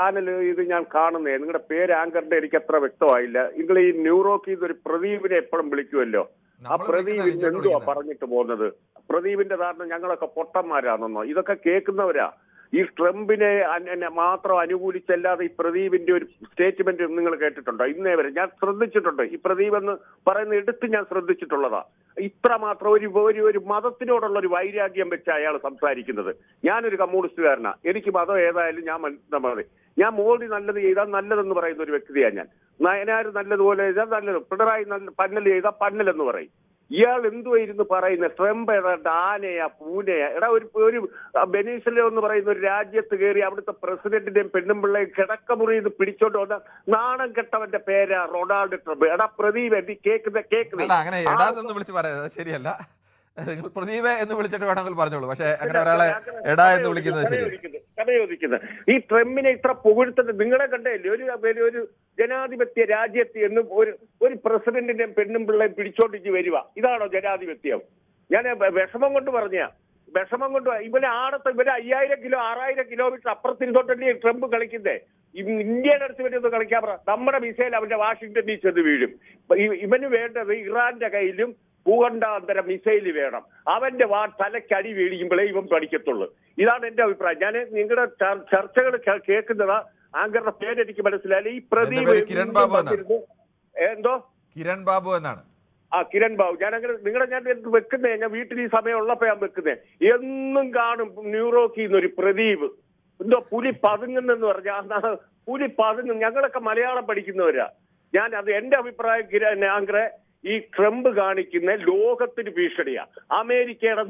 Channel ഇത് ഞാൻ കാണുന്നേ, നിങ്ങളുടെ പേര് ആങ്കറിന്റെ എനിക്ക് അത്ര വ്യക്തമായില്ല. നിങ്ങൾ ഈ ന്യൂറോക്ക് ഇതൊരു പ്രദീപിനെ എപ്പോഴും വിളിക്കുമല്ലോ, ആ പ്രദീപിന് എന്തുവാ പറഞ്ഞിട്ട് പോകുന്നത്? പ്രദീപിന്റെ ധാരണ ഞങ്ങളൊക്കെ പൊട്ടന്മാരാണെന്നോ? ഇതൊക്കെ കേൾക്കുന്നവരാ. ഈ ട്രംപിനെ മാത്രം അനുകൂലിച്ചല്ലാതെ ഈ പ്രദീപിന്റെ ഒരു സ്റ്റേറ്റ്മെന്റ് നിങ്ങൾ കേട്ടിട്ടുണ്ടോ? ഇന്നേ വരെ ഞാൻ ശ്രദ്ധിച്ചിട്ടുണ്ട്. ഈ പ്രദീപ് എന്ന് പറയുന്ന എടുത്ത് ഞാൻ ശ്രദ്ധിച്ചിട്ടുള്ളതാ. ഇത്ര മാത്രം ഒരു മതത്തിനോടുള്ള ഒരു വൈരാഗ്യം വെച്ച് അയാൾ സംസാരിക്കുന്നത്. ഞാനൊരു കമ്മ്യൂണിസ്റ്റുകാരനാ, എനിക്ക് മതം ഏതായാലും ഞാൻ മോദി നല്ലത് ചെയ്താൽ നല്ലതെന്ന് പറയുന്ന ഒരു വ്യക്തിയാണ് ഞാൻ. നയനാർ നല്ലതുപോലെ ചെയ്താൽ നല്ലത്, പിണറായി പന്നൽ ചെയ്താൽ പന്നലെന്ന് പറയും. ഇയാൾ എന്തുവായിരുന്നു പറയുന്നത്? ട്രംപ് ഏതാണ്ട് ആനയാ പൂനയാ? എടാ, ഒരു വെനീസ്വല എന്ന് പറയുന്ന ഒരു രാജ്യത്ത് കയറി അവിടുത്തെ പ്രസിഡന്റിന്റെയും പെണ്ണുമ്പിള്ളയും കിടക്കമുറിയിൽ നിന്ന് പിടിച്ചോണ്ട് വന്ന നാണം കെട്ടവന്റെ പേരാ റൊണാൾഡ് ട്രംപ്. എടാ പ്രദീപ്, കേൾക്കുന്നത് അങ്ങനെ എടാന്ന് വിളിച്ച് പറയുന്നത് ശരിയല്ല. നിങ്ങൾ പ്രദീപ് എന്ന് വിളിച്ചിട്ട് വേണമെങ്കിൽ പറഞ്ഞോളൂ, പക്ഷെ അങ്ങനെ ഒരാളെ എടാ എന്ന് വിളിക്കുന്നത് ശരി. കഥയോദിക്കുന്നത് ഈ ട്രംപിനെ ഇത്ര പുകഴ്ത്തുന്നത് നിങ്ങളെ കണ്ടല്ലേ? ഒരു ജനാധിപത്യ രാജ്യത്ത് എന്ന് ഒരു പ്രസിഡന്റിന്റെ പെണ്ണും പിള്ളയും പിടിച്ചോണ്ടിച്ച് വരിക, ഇതാണോ ജനാധിപത്യം? ഞാൻ വിഷമം കൊണ്ട് ഇവനെ 5000 കിലോ 6000 കിലോമീറ്റർ അപ്പുറത്തിരുന്നോട്ടല്ലേ ട്രംപ് കളിക്കുന്നേ. ഇന്ത്യയുടെ അടുത്ത് വരുന്നത് കളിക്കാൻ പറ. നമ്മുടെ മിസൈൽ അവന്റെ വാഷിംഗ്ടണിൽ ചെന്ന് വീഴും. ഇവന് വേണ്ടത് ഇറാന്റെ കയ്യിലും ഭൂഖണ്ഡാന്തര മിസൈൽ വേണം. അവന്റെ തലക്കടി വീഴിക്കുമ്പോഴേ ഇവൻ പഠിക്കത്തുള്ളൂ. ഇതാണ് എന്റെ അഭിപ്രായം. ഞാൻ നിങ്ങളുടെ ചർച്ചകൾ കേൾക്കുന്നതാ. ആങ്കറുടെ പേരെനിക്ക് മനസ്സിലായില്ല. ഈ പ്രദീപ് കിരൺ ബാബു എന്തോ കിരൺ ബാബു എന്നാണ്. കിരൺ ബാബു. ഞാൻ വെക്കുന്നേ, ഞാൻ വീട്ടിൽ ഈ സമയം ഉള്ളപ്പോ ഞാൻ വെക്കുന്നേ. എന്നും കാണും ന്യൂറോക്കിന്നൊരു പ്രദീപ് എന്തോ പുലി പതുങ്ങുന്നെന്ന് പറഞ്ഞാൽ പുലി പതുങ്ങും. ഞങ്ങളൊക്കെ മലയാളം പഠിക്കുന്നവരാ. അത് എന്റെ അഭിപ്രായം ആങ്കറെ, ഈ ട്രംപ് കാണിക്കുന്ന ലോകത്തിന് ഭീഷണിയാ. അമേരിക്കയുടെ